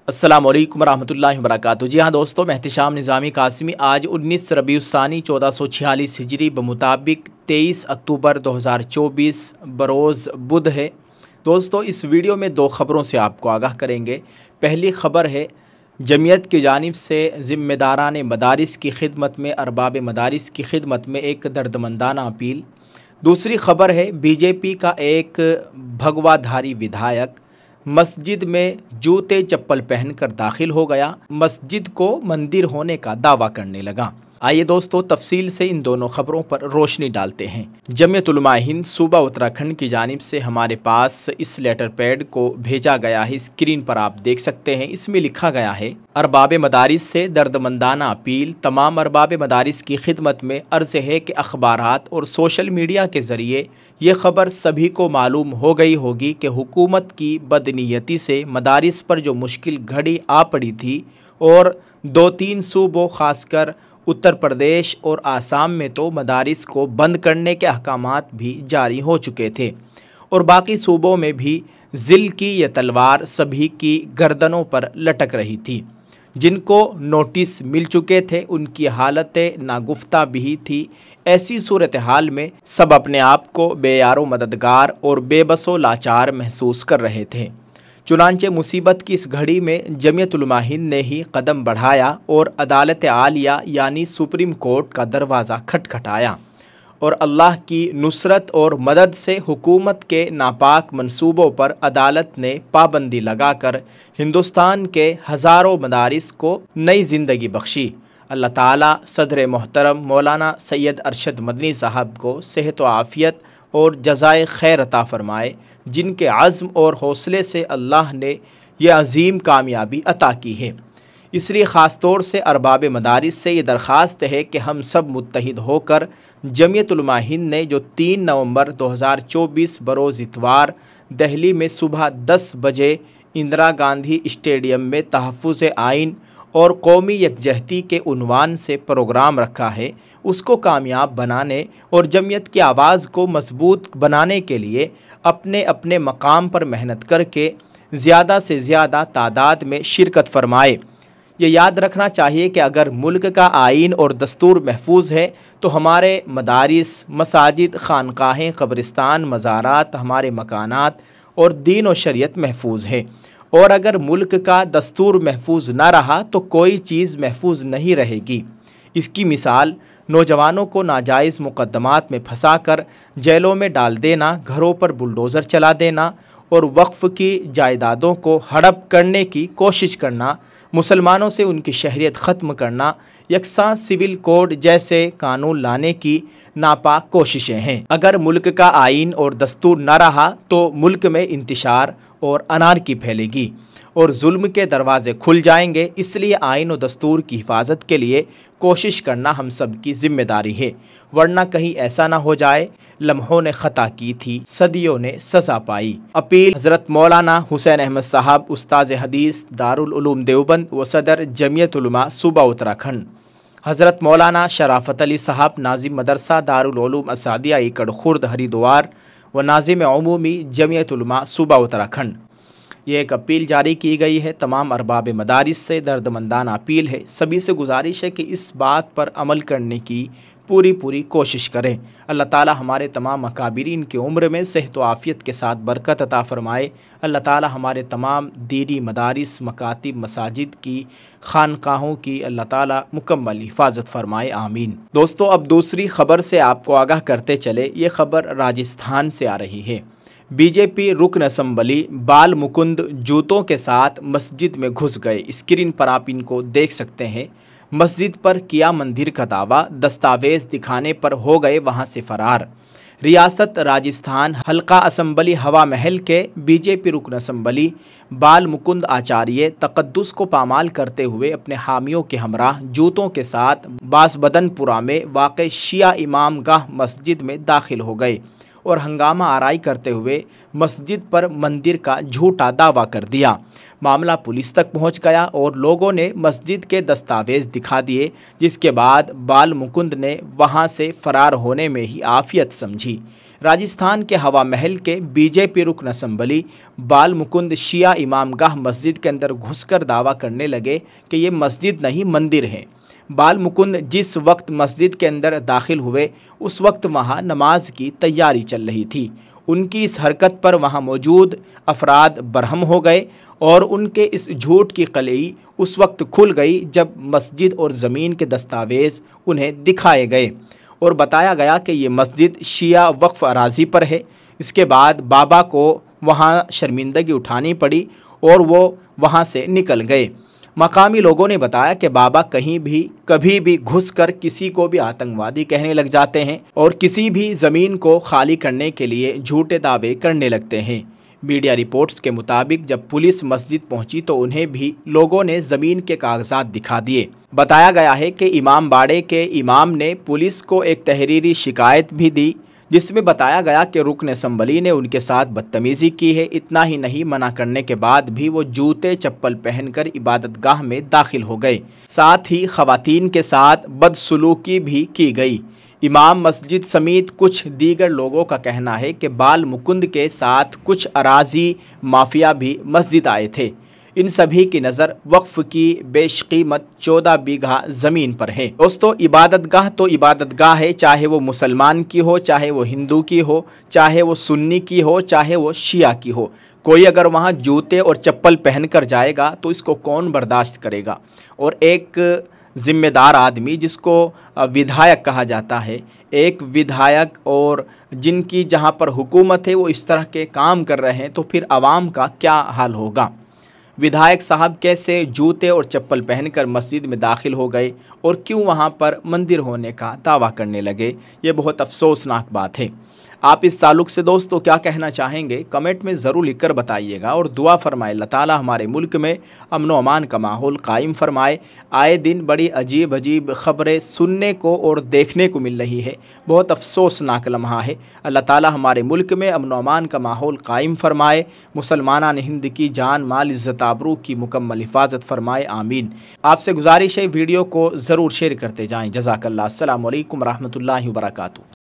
अस्सलामुअलैकुम रहमतुल्लाहि वबरकातुहू। जी हाँ दोस्तों, मैं एहतिशाम निज़ामी कासिमी। आज 19 रबीउस्सानी 1446 हिजरी बमुताबिक 23 अक्टूबर 2024 बरोज़ बुध है। दोस्तों, इस वीडियो में दो ख़बरों से आपको आगाह करेंगे। पहली ख़बर है जमीयत की जानिब से ज़िम्मेदारान मदारिस की खिदमत में अरबाब मदारिस की खिदमत में एक दर्दमंदाना अपील। दूसरी ख़बर है बीजेपी का एक भगवाधारी विधायक मस्जिद में जूते चप्पल पहनकर दाखिल हो गया, मस्जिद को मंदिर होने का दावा करने लगा। आइए दोस्तों, तफसील से इन दोनों खबरों पर रोशनी डालते हैं। जमीयत उलमा हिंद सूबा उत्तराखंड की जानिब से हमारे पास इस लेटर पैड को भेजा गया है। स्क्रीन पर आप देख सकते हैं। इसमें लिखा गया है, अरबाब मदारिस से दर्दमंदाना अपील। तमाम अरबाब मदारिस की खिदमत में अर्ज़ है कि अखबारात और सोशल मीडिया के ज़रिए ये ख़बर सभी को मालूम हो गई होगी कि हुकूमत की बदनीयती से मदारिस पर जो मुश्किल घड़ी आ पड़ी थी और 2-3 सूबों ख़ासकर उत्तर प्रदेश और आसाम में तो मदारिस को बंद करने के अहकामात भी जारी हो चुके थे और बाकी सूबों में भी ज़िल की यह तलवार सभी की गर्दनों पर लटक रही थी। जिनको नोटिस मिल चुके थे उनकी हालतें नागुफ्ता भी थी। ऐसी सूरत हाल में सब अपने आप को बेयारो मददगार और बेबसो लाचार महसूस कर रहे थे। चुनांचे मुसीबत की इस घड़ी में जमीयत उलमा हिंद ने ही कदम बढ़ाया और अदालत आलिया यानी सुप्रीम कोर्ट का दरवाज़ा खटखटाया और अल्लाह की नुसरत और मदद से हुकूमत के नापाक मंसूबों पर अदालत ने पाबंदी लगाकर हिंदुस्तान के हज़ारों मदारिस को नई ज़िंदगी बख्शी। अल्लाह ताला सदर मोहतरम मौलाना सैयद अरशद मदनी साहब को सेहत व आफ़ियत और जज़ाए खैर अता फ़रमाए, जिनके अज़्म और हौसले से अल्लाह ने यह अज़ीम कामयाबी अता की है। इसलिए ख़ास तौर से अरबाब मदारिस से ये दरख्वास्त है कि हम सब मुत्तहिद होकर जमीयत उलमा हिंद ने जो 3 नवंबर 2024 बरोज़ इतवार दिल्ली में सुबह 10 बजे इंदिरा गांधी स्टेडियम में तहफ़्फ़ुज़ आइन और कौमी यकजहती के उन्वान से प्रोग्राम रखा है, उसको कामयाब बनाने और जमीयत की आवाज़ को मजबूत बनाने के लिए अपने अपने मकाम पर मेहनत करके ज़्यादा से ज़्यादा तादाद में शिरकत फरमाए। ये याद रखना चाहिए कि अगर मुल्क का आइन और दस्तूर महफूज है तो हमारे मदारिस, मसाजिद, खानकाहें, कब्रिस्तान, मज़ारात, हमारे मकानात और दीन व शरीयत महफूज है। और अगर मुल्क का दस्तूर महफूज ना रहा तो कोई चीज़ महफूज नहीं रहेगी। इसकी मिसाल नौजवानों को नाजायज़ मुकदमात में फंसाकर जेलों में डाल देना, घरों पर बुलडोज़र चला देना और वक्फ़ की जायदादों को हड़प करने की कोशिश करना, मुसलमानों से उनकी शहरियत ख़त्म करना, यकसा सिविल कोड जैसे कानून लाने की नापाक कोशिशें हैं। अगर मुल्क का आइन और दस्तूर न रहा तो मुल्क में इंतशार और अनारकी फैलेगी और जुल्म के दरवाज़े खुल जाएंगे। इसलिए आइन और दस्तूर की हिफाजत के लिए कोशिश करना हम सब की ज़िम्मेदारी है, वरना कहीं ऐसा ना हो जाए लम्हों ने ख़ता की थी, सदियों ने सज़ा पाई। अपील हज़रत मौलाना हुसैन अहमद साहब, उस्ताज़ हदीस दारुल उलूम देवबंद व सदर जमीयत उलमा सूबा उत्तराखंड। हज़रत मौलाना शराफत अली साहब, नाज़िम मदरसा दारुल उलूम असादिया एकड़ खुर्द हरिद्वार व नाज़िम अमूमी जमीयत उलमा सूबा उत्तराखंड। ये एक अपील जारी की गई है। तमाम अरबाब मदारिस से दर्दमंदाना अपील है। सभी से गुजारिश है कि इस बात पर अमल करने की पूरी कोशिश करें। अल्लाह ताला हमारे तमाम अकाबिरीन की उम्र में सेहत व आफ़ियत के साथ बरकत अता फ़रमाए। अल्लाह ताला हमारे तमाम दीनी मदारिस, मकातिब, मसाजिद की, खानकाहों की अल्लाह ताला मुकम्मल हिफाजत फ़रमाए, आमीन। दोस्तों, अब दूसरी ख़बर से आपको आगाह करते चले। ये ख़बर राजस्थान से आ रही है। बीजेपी रुकन असम्बली बाल मुकुंद जूतों के साथ मस्जिद में घुस गए। स्क्रीन पर आप इनको देख सकते हैं। मस्जिद पर किया मंदिर का दावा, दस्तावेज़ दिखाने पर हो गए वहां से फरार। रियासत राजस्थान हल्का असम्बली हवा महल के बीजेपी रुकन असम्बली बाल मुकुंद आचार्य तकद्दुस को पामाल करते हुए अपने हामियों के हमराह जूतों के साथ बासबदनपुरा में वाक़ शिया इमाम गाह मस्जिद में दाखिल हो गए और हंगामा आराई करते हुए मस्जिद पर मंदिर का झूठा दावा कर दिया। मामला पुलिस तक पहुंच गया और लोगों ने मस्जिद के दस्तावेज़ दिखा दिए, जिसके बाद बाल मुकुंद ने वहां से फरार होने में ही आफियत समझी। राजस्थान के हवा महल के बीजेपी रुकन असम्बली बाल मुकुंद शिया इमामगाह मस्जिद के अंदर घुसकर दावा करने लगे कि ये मस्जिद नहीं मंदिर है। बाल मुकुंद जिस वक्त मस्जिद के अंदर दाखिल हुए उस वक्त वहाँ नमाज की तैयारी चल रही थी। उनकी इस हरकत पर वहाँ मौजूद अफराद बरहम हो गए और उनके इस झूठ की कलई उस वक्त खुल गई जब मस्जिद और ज़मीन के दस्तावेज़ उन्हें दिखाए गए और बताया गया कि ये मस्जिद शिया वक्फ अराज़ी पर है। इसके बाद बाबा को वहाँ शर्मिंदगी उठानी पड़ी और वो वहाँ से निकल गए। मकामी लोगों ने बताया कि बाबा कहीं भी कभी भी घुसकर किसी को भी आतंकवादी कहने लग जाते हैं और किसी भी ज़मीन को खाली करने के लिए झूठे दावे करने लगते हैं। मीडिया रिपोर्ट्स के मुताबिक जब पुलिस मस्जिद पहुंची तो उन्हें भी लोगों ने ज़मीन के कागजात दिखा दिए। बताया गया है कि इमाम बाड़े के इमाम ने पुलिस को एक तहरीरी शिकायत भी दी जिसमें बताया गया कि रुकन असम्बली ने उनके साथ बदतमीज़ी की है। इतना ही नहीं, मना करने के बाद भी वो जूते चप्पल पहनकर इबादतगाह में दाखिल हो गए। साथ ही ख़वातीन के साथ बदसलूकी भी की गई। इमाम मस्जिद समेत कुछ दीगर लोगों का कहना है कि बाल मुकुंद के साथ कुछ अराजी माफिया भी मस्जिद आए थे। इन सभी की नज़र वक्फ़ की बेशकीमत 14 बीघा ज़मीन पर है। दोस्तों, इबादतगाह तो इबादतगाह है, चाहे वो मुसलमान की हो, चाहे वो हिंदू की हो, चाहे वो सुन्नी की हो, चाहे वो शिया की हो। कोई अगर वहाँ जूते और चप्पल पहन कर जाएगा तो इसको कौन बर्दाश्त करेगा। और एक ज़िम्मेदार आदमी जिसको विधायक कहा जाता है, एक विधायक और जिनकी जहाँ पर हुकूमत है वो इस तरह के काम कर रहे हैं तो फिर आवाम का क्या हाल होगा। विधायक साहब कैसे जूते और चप्पल पहनकर मस्जिद में दाखिल हो गए और क्यों वहाँ पर मंदिर होने का दावा करने लगे, ये बहुत अफसोसनाक बात है। आप इस ताल्लुक़ से दोस्तों क्या कहना चाहेंगे, कमेंट में ज़रूर लिखकर बताइएगा और दुआ फरमाए अल्लाह ताला हमारे मुल्क में अमन व अमान का माहौल कायम फरमाए। आए दिन बड़ी अजीब अजीब ख़बरें सुनने को और देखने को मिल रही है, बहुत अफसोसनाक लम्हा है। अल्लाह ताला हमारे मुल्क में अमन व अमान का माहौल कायम फरमाए, मुसलमानान हिंद की जान माल इज़्ज़त आबरू की मुकम्मल हिफाजत फरमाए, आमीन। आपसे गुजारिश है वीडियो को ज़रूर शेयर करते जाएँ। जज़ाकल्लाह। अस्सलामु अलैकुम रहमतुल्लाहि व बरकातुहू।